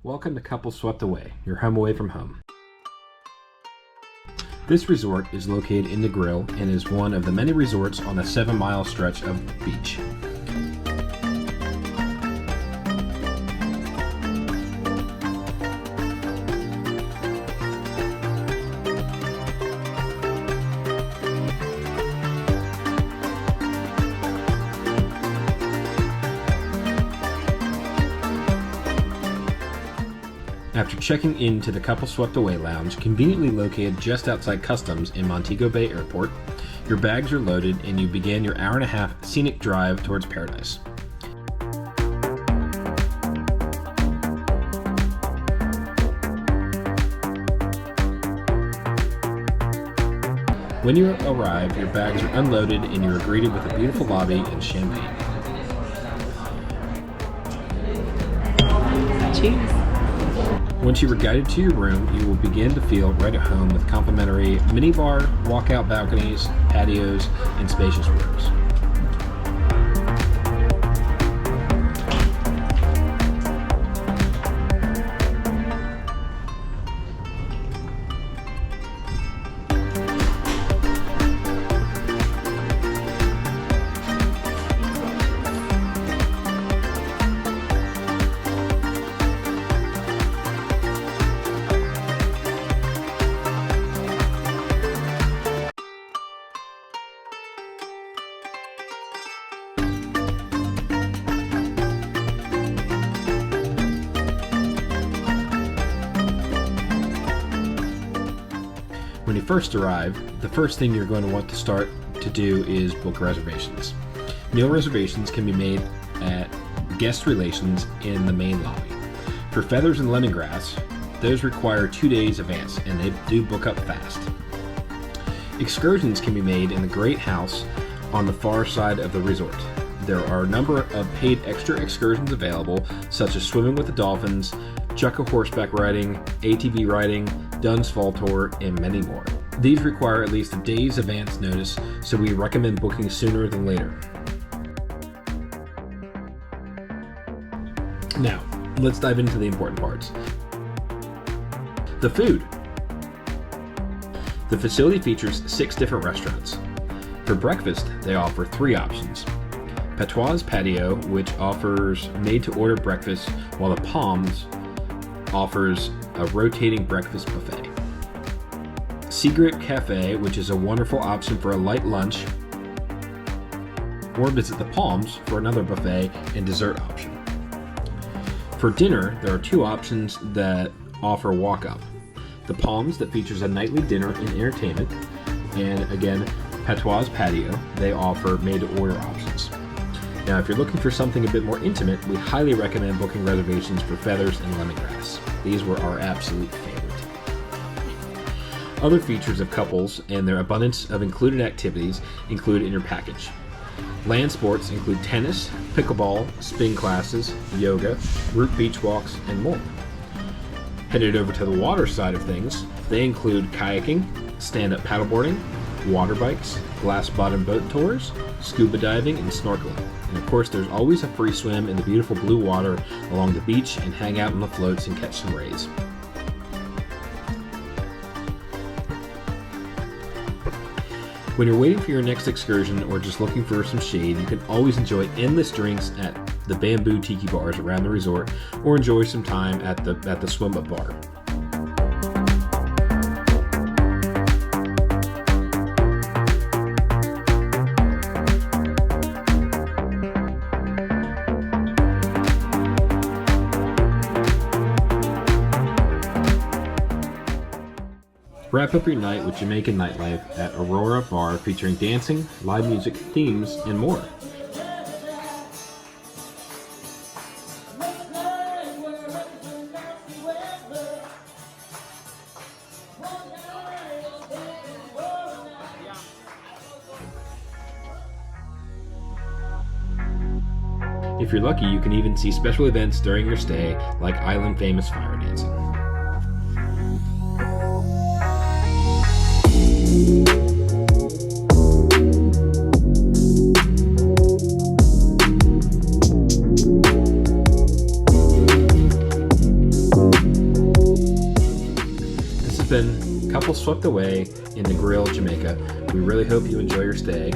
Welcome to Couple Swept Away, your home away from home. This resort is located in Negril and is one of the many resorts on a 7-mile stretch of beach. After checking into the Couple Swept Away Lounge, conveniently located just outside Customs in Montego Bay Airport, your bags are loaded and you begin your hour-and-a-half scenic drive towards paradise. When you arrive, your bags are unloaded and you are greeted with a beautiful lobby and champagne. Cheers. Once you are guided to your room, you will begin to feel right at home with complimentary minibar, walkout balconies, patios, and spacious rooms. When you first arrive, the first thing you're going to want to start to do is book reservations. Meal reservations can be made at guest relations in the main lobby. For feathers and lemongrass, those require 2 days advance and they do book up fast. Excursions can be made in the Great House on the far side of the resort. There are a number of paid extra excursions available, such as swimming with the dolphins, Chukka horseback riding, ATV riding, Dunn's Fall Tour, and many more. These require at least a day's advance notice, so we recommend booking sooner than later. Now, let's dive into the important parts. The food. The facility features 6 different restaurants. For breakfast, they offer 3 options. Patois Patio, which offers made-to-order breakfast, while the Palms offers a rotating breakfast buffet. Secret Cafe, which is a wonderful option for a light lunch, or visit the Palms for another buffet and dessert option. For dinner, there are 2 options that offer walk-up. The Palms, that features a nightly dinner and entertainment, and again, Patois Patio, they offer made-to-order options. Now, if you're looking for something a bit more intimate, we highly recommend booking reservations for feathers and lemongrass. These were our absolute favorite. Other features of couples and their abundance of included activities included in your package. Land sports include tennis, pickleball, spin classes, yoga, group beach walks, and more. Headed over to the water side of things, they include kayaking, stand-up paddleboarding, water bikes, glass bottom boat tours, scuba diving, and snorkeling. And of course, there's always a free swim in the beautiful blue water along the beach and hang out on the floats and catch some rays. When you're waiting for your next excursion or just looking for some shade, you can always enjoy endless drinks at the bamboo tiki bars around the resort or enjoy some time at the swim-up bar. Wrap up your night with Jamaican nightlife at Aurora Bar, featuring dancing, live music, themes, and more. If you're lucky, you can even see special events during your stay, like island famous fire dancing. been Couple Swept Away in Negril, Jamaica. We really hope you enjoy your stay.